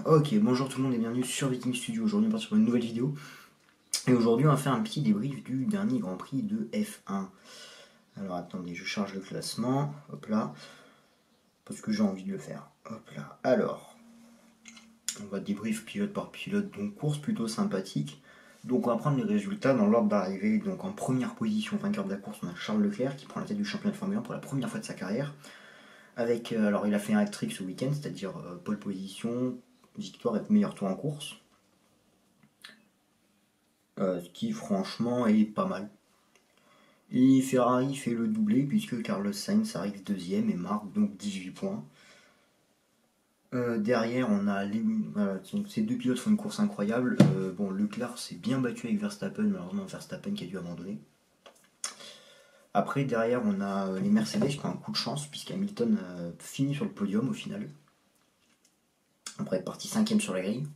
Ok, bonjour tout le monde et bienvenue sur Viking Studio. Aujourd'hui on part sur une nouvelle vidéo. Et aujourd'hui on va faire un petit débrief du dernier Grand Prix de F1. Alors attendez, je charge le classement. Hop là. Parce que j'ai envie de le faire. Hop là. Alors, on va débrief pilote par pilote. Donc course plutôt sympathique. Donc on va prendre les résultats dans l'ordre d'arrivée. Donc en première position, vainqueur de la course, on a Charles Leclerc qui prend la tête du championnat de Formule 1 pour la première fois de sa carrière. Avec, alors il a fait un hat-trick ce week-end, c'est-à-dire pole position, victoire et meilleur tour en course. Ce qui franchement est pas mal. Et Ferrari fait le doublé puisque Carlos Sainz arrive deuxième et marque donc 18 points. Derrière on a voilà, donc ces deux pilotes font une course incroyable. Bon, Leclerc s'est bien battu avec Verstappen, malheureusement Verstappen qui a dû abandonner. Après derrière on a les Mercedes qui ont un coup de chance puisqu'Hamilton finit sur le podium au final. Après être parti 5ème sur la grille.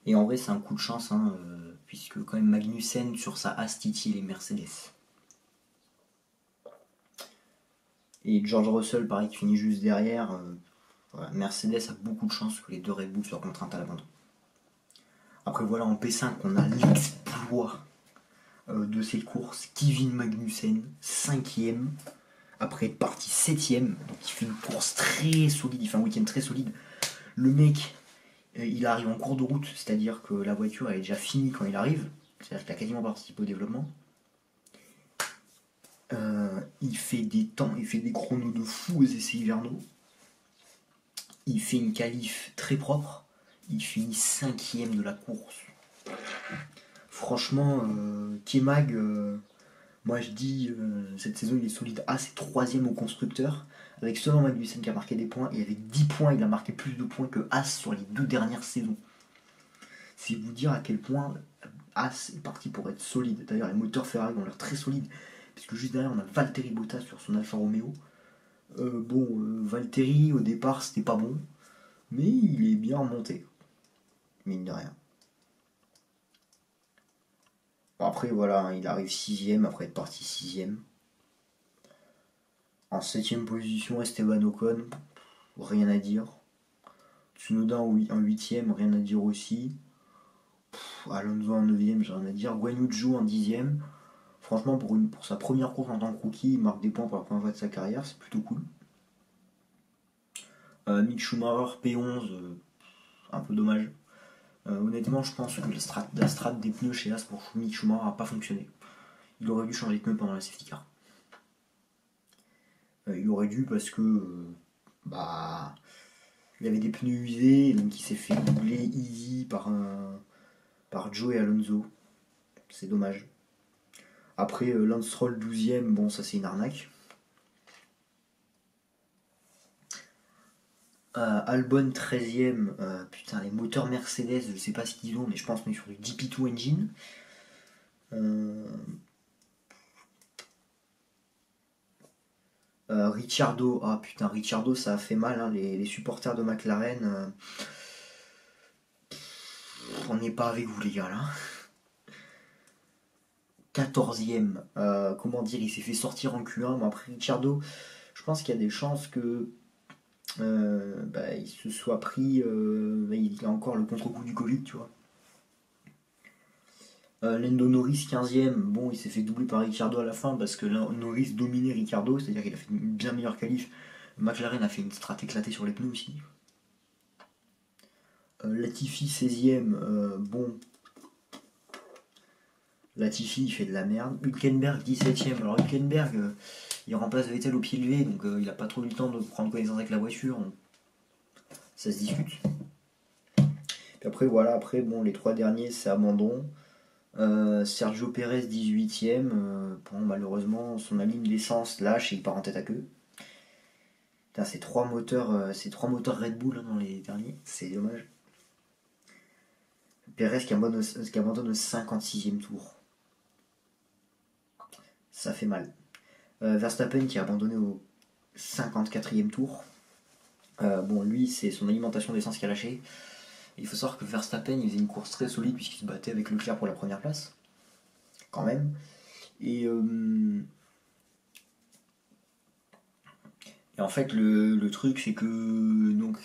Et en vrai c'est un coup de chance puisque quand même Magnussen sur sa Haas titille les Mercedes. Et George Russell pareil qui finit juste derrière. Voilà, Mercedes a beaucoup de chance que les deux Red Bull soient contraintes à l'abandon. Après voilà en P5 on a l'exploit de cette course. Kevin Magnussen, 5ème. Après être parti 7ème. Donc il fait une course très solide, il fait un week-end très solide. Le mec, il arrive en cours de route, c'est-à-dire que la voiture elle est déjà finie quand il arrive. C'est-à-dire qu'il a quasiment participé au développement. Il fait des temps, il fait des chronos de fou aux essais hivernaux. Il fait une qualif très propre. Il finit 5ème de la course. Franchement, K-Mag, moi je dis, cette saison il est solide. A, c'est 3ème au constructeur. Avec seulement Magnussen qui a marqué des points. Et avec 10 points, il a marqué plus de points que As sur les 2 dernières saisons. C'est vous dire à quel point As est parti pour être solide. D'ailleurs, les moteurs Ferrari ont l'air très solides. Puisque juste derrière, on a Valtteri Bottas sur son Alfa Romeo. Valtteri, au départ, c'était pas bon. Mais il est bien remonté. Mine de rien. Bon, après, voilà, il arrive 6ème après être parti 6ème. En 7ème position, Esteban Ocon. Rien à dire. Tsunoda en 8ème, rien à dire aussi. Alonso en 9ème, j'ai rien à dire. Guan Yu Zhou en 10ème. Franchement, pour sa première course en tant que rookie, il marque des points pour la première fois de sa carrière, c'est plutôt cool. Mick Schumacher, P11, un peu dommage. Honnêtement, je pense que la strat des pneus chez As pour Mick Schumacher n'a pas fonctionné. Il aurait dû changer de pneus pendant la safety car. Il aurait dû parce que il avait des pneus usés, donc il s'est fait doubler easy par Joe et Alonso. C'est dommage. Après, Lance Stroll 12ème, bon, ça c'est une arnaque. Albon 13ème, putain, les moteurs Mercedes, je sais pas ce qu'ils ont, mais je pense qu'on est sur du GP2 engine. Ricciardo, ah putain, Ricciardo ça a fait mal, hein, les supporters de McLaren. On n'est pas avec vous les gars là. 14ème, comment dire, il s'est fait sortir en Q1, mais après Ricciardo, je pense qu'il y a des chances que il se soit pris, il a encore le contre-coup du Covid, tu vois. Lando Norris 15ème, bon il s'est fait doubler par Ricciardo à la fin parce que Norris dominait Ricciardo, c'est-à-dire qu'il a fait une bien meilleure qualif. McLaren a fait une strat éclatée sur les pneus aussi. Latifi 16ème, bon. Latifi il fait de la merde. Hülkenberg 17ème, alors Hülkenberg il remplace Vettel au pied levé, donc il n'a pas trop eu le temps de prendre connaissance avec la voiture. Ça se discute. Puis après voilà, bon les 3 derniers c'est abandon. Sergio Pérez 18ème, bon, malheureusement son ligne d'essence lâche et il part en tête à queue. Putain, c'est 3 moteurs Red Bull dans les derniers, c'est dommage. Pérez qui abandonne au 56ème tour. Ça fait mal. Verstappen qui a abandonné au 54e tour. Bon, lui, c'est son alimentation d'essence qui a lâché. Il faut savoir que Verstappen, il faisait une course très solide puisqu'il se battait avec Leclerc pour la première place. Quand même. Et Et en fait, le truc, c'est que donc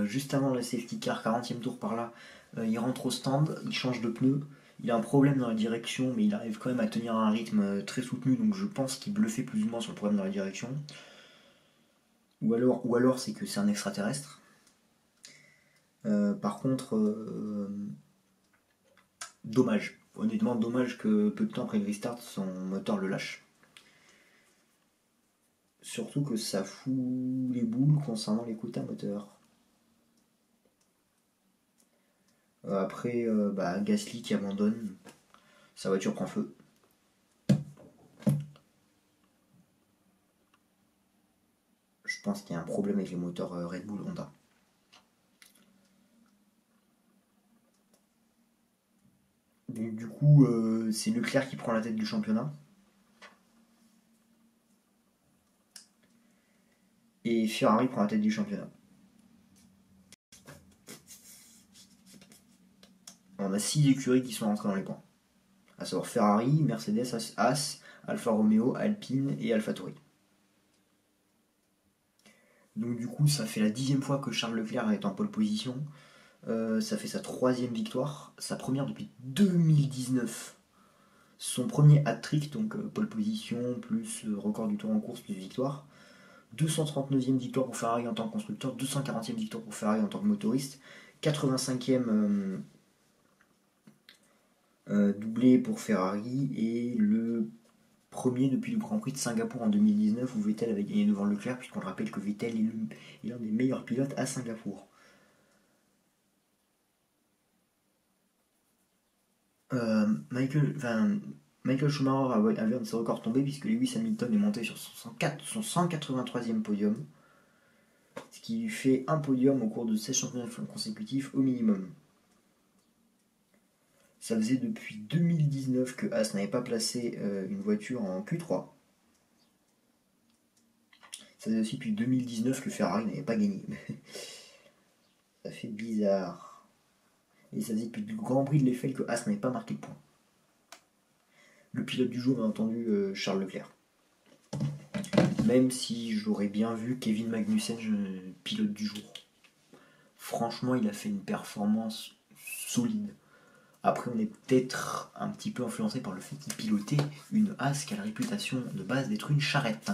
juste avant le safety car, 40e tour par là, il rentre au stand, il change de pneu. Il a un problème dans la direction, mais il arrive quand même à tenir un rythme très soutenu, donc je pense qu'il bluffait plus ou moins sur le problème dans la direction. Ou alors c'est que c'est un extraterrestre. Par contre, dommage. Honnêtement, dommage que peu de temps après le restart, son moteur le lâche. Surtout que ça fout les boules concernant les quotas moteur. Après, Gasly qui abandonne, sa voiture prend feu. Je pense qu'il y a un problème avec les moteurs Red Bull Honda. Donc du coup, c'est Leclerc qui prend la tête du championnat. Et Ferrari prend la tête du championnat. On a 6 écuries qui sont rentrées dans les points. À savoir Ferrari, Mercedes, As, Alfa Romeo, Alpine et AlphaTauri. Donc du coup, ça fait la 10e fois que Charles Leclerc est en pole position. Ça fait sa 3e victoire, sa première depuis 2019. Son premier hat-trick, donc pole position, plus record du tour en course, plus victoire. 239e victoire pour Ferrari en tant que constructeur, 240e victoire pour Ferrari en tant que motoriste, 85e doublé pour Ferrari et le premier depuis le Grand Prix de Singapour en 2019 où Vettel avait gagné devant Leclerc, puisqu'on le rappelle que Vettel est l'un des meilleurs pilotes à Singapour. Michael Schumacher avait un de ses records tombé puisque Lewis Hamilton est monté sur son 183e podium, ce qui lui fait un podium au cours de 16 championnats consécutifs au minimum. Ça faisait depuis 2019 que As n'avait pas placé une voiture en Q3. Ça faisait aussi depuis 2019 que Ferrari n'avait pas gagné. Ça fait bizarre. Et ça faisait depuis le Grand Prix de l'Eiffel que As n'avait pas marqué de point. Le pilote du jour, bien entendu, Charles Leclerc. Même si j'aurais bien vu Kevin Magnussen, pilote du jour. Franchement, il a fait une performance solide. Après, on est peut-être un petit peu influencé par le fait qu'il pilotait une As qui a la réputation de base d'être une charrette.